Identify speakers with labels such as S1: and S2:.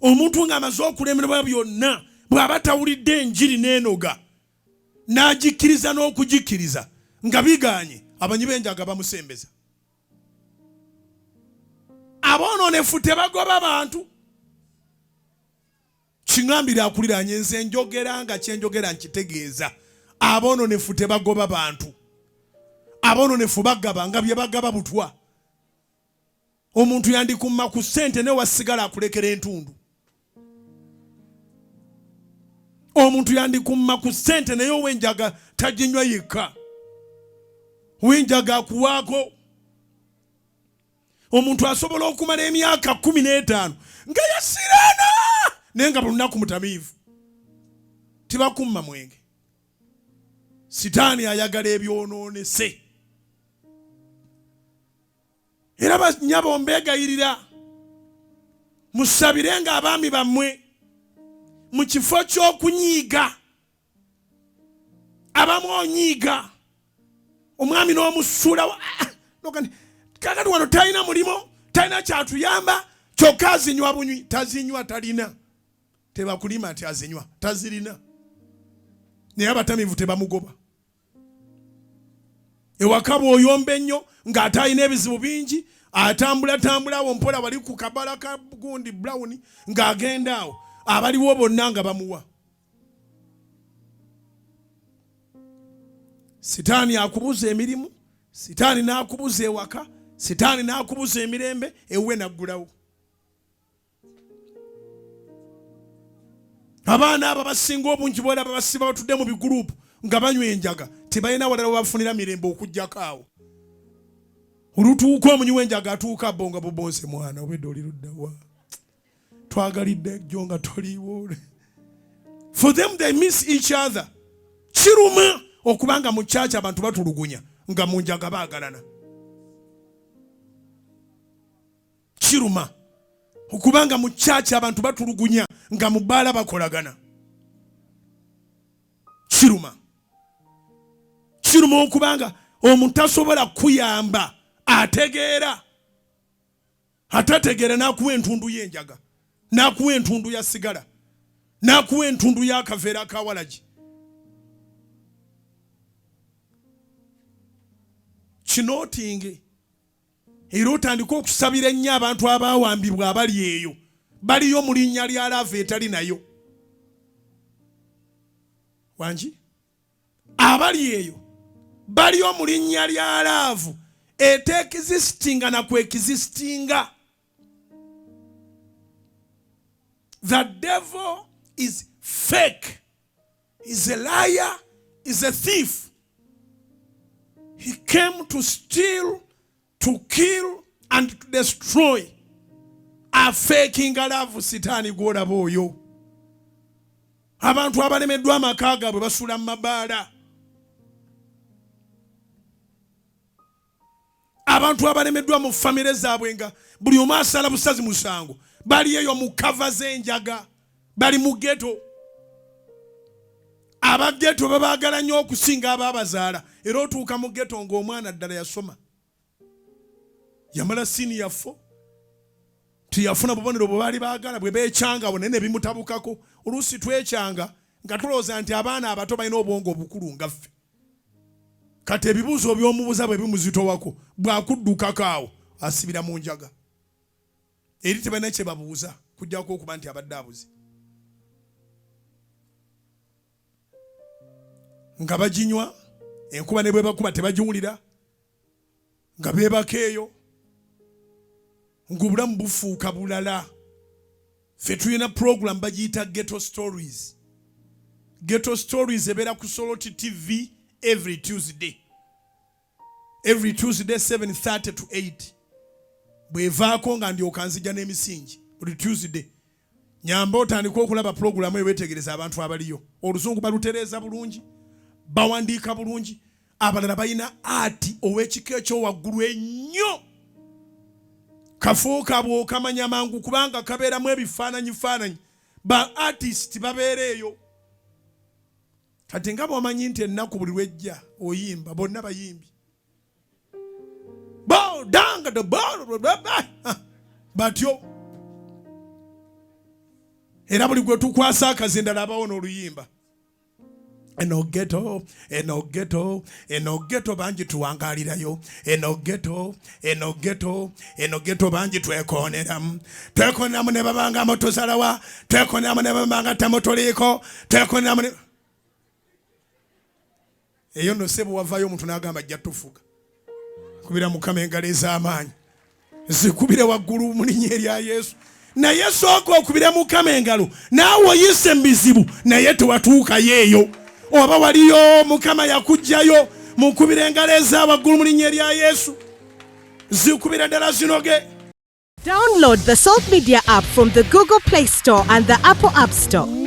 S1: omuntu ng'amaze okulemerwa byonna bw'aba tawulidde enjiri n'enoga n'agikkiriza n'okugikkiriza nga biganye, abanyi b'enjaga bamusembeza. Aboononefu tebagoba bantu. Kiŋambira akuliranye nze njogera nga kyenjogera nkitegeeza. Aboononefu tebagoba bantu. Aboononefu bagaba nga bye bagaba butwa. Omuntu yandikumma ku ssente ne wasigala akulekera entundu. Omuntu yandikumma ku ssente naye ow'enjaga taginywa yekka. Ow'enjaga akuwaako. Omuntu asobola okumala emyaka 15 nga yasirana naye nga buli lunaku mutamiivu. Tibakumma mwenge. Sitaani ayagala ebyonoonese. Era banyabo mbegayirira musabirenga abaami bammwe mu kifo ky'okunyiiga. Abamu onyiiga omwami n'omusuula kakati wano talina mulimo, talina kyatuyamba, kyokka azinywa bunywi. Tazinywa talina. Tebakulima nti azinywa, tazirina. Naye abatamiivu tebamugoba. Ewaka bw'oyomba ennyo ng'ate alina ebizibu bingi, atambula awo mpola wali ku kabala ka gundi brown ng'agenda awo, abaliwo bonna nga bamuwa. Sitaani akubuza emirimu, sitaani n'akubuza ewaka, sitaani n'akubuza emirembe, ewuwe naggulawo. Abaana abo basinga obungi bw'olaba basiba batudde mu bigurupu nga banywa enjaga, tebalina walala bafunira mirembe okujjako awo. Olutuuka omunyi w'enjaga atuuka bonga bubonse mwana obedde oli luddawa. Twagalidde jjo nga toliiwo. For them they miss each other. Kiruma okubanga mu church abantu batulugunya nga mu njaga baagalana. Kiruma okubanga mu church abantu batulugunya nga mu bbaala bakolagana. Kiruma okubanga omuntu asobola kuyamba ategeera, atategeera n'akuwa entundu y'enjaga, n'akuwa entundu ya sigala, n'akuwa entundu y'akaveera akawalagi. Kinootinge era otandika okusabira ennyo abantu abaawambibwa abali eyo, baliyo mu linnya lya laavu etali nayo. Wangi? Abali eyo baliyo mu linnya lya laavu eteexistinga na kweexistinga. The devil is fake, is a liar, is a thief. He came to steal, to kill, and to destroy. A faking love sitaani gw'olaba oyo. Abantu abalemeddwa amaka gaabwe basula mu mabaala. Abantu abalemeddwa mu famire zaabwe nga buli omu asala busazi musango, bali eyo mu kava z'enjaga, bali mu ghetto. Abaghetto babaagala nnyo okusinga abaabazaala. Era otuuka mu ghetto ng'omwana ddala yasoma, yamala senior 4, tiyafuna bubonero bwe baali baagala, bwe beekyanga awo naye ne bimutabukako. Oluusi twekyanga nga tulowooza nti abaana abato balina obwongo obukulu nga ffe. Kati ebibuuzo by'omubuuza bwe bimuzitowako, bw'akuddukako awo asibira mu njaga. Eri tebalina kye babuuza kujjako okuba nti abadde abuze. Nga baginywa, enkuba ne bwe bakuba tebagiwulira, nga beebaka eyo, ng'obulamu bufuuka bulala. Ffe tulina program bagiyita Ghetto Stories. Ghetto Stories ebeera ku Soloti TV every Tuesday. Every Tuesday 7:30 to 8. Bwevaako nga ndyoka nzija n'emisingi buli Tuesday. Nyamba otandika okulaba program eyo weetegereza abantu abaliyo. Oluzungu balutereeza bulungi, bawandiika bulungi, abalala balina ati ow'ekika ekyowaggulu ennyo. Kafuuka bw'okamanya mangu kubanga kabeeramu ebifaananyi. Ba artist babeera eyo. Kati nga bw'omanyi nti ennaku buli lwejja oyimba, bonna bayimbi. Batyo. era buli gwe tukwasa akazinda labawo n'oluyimba. Eno ghetto bangi tuwangalirayo. Eno ghetto bangi twekoneramu ne babanga motosalawa, twekoneramu ne babanga tamotoliko, twekoneramu ne eyo no sebo wavayo omuntu n'agamba ajja tufuga. Kubira Mukama engalo ez'amaanyi. Zikubire waggulu mu linnya erya Yesu. Naye sooka okubira Mukama engalo naawe oyise mu bizibu naye tewatuukayo eyo. Oba waliyo Mukama yakujjayo mukubira engalo eza waggulu mu linnya erya Yesu. Zikubira ddala zinoge.
S2: Download the Salt Media app from the Google Play Store and the Apple App Store.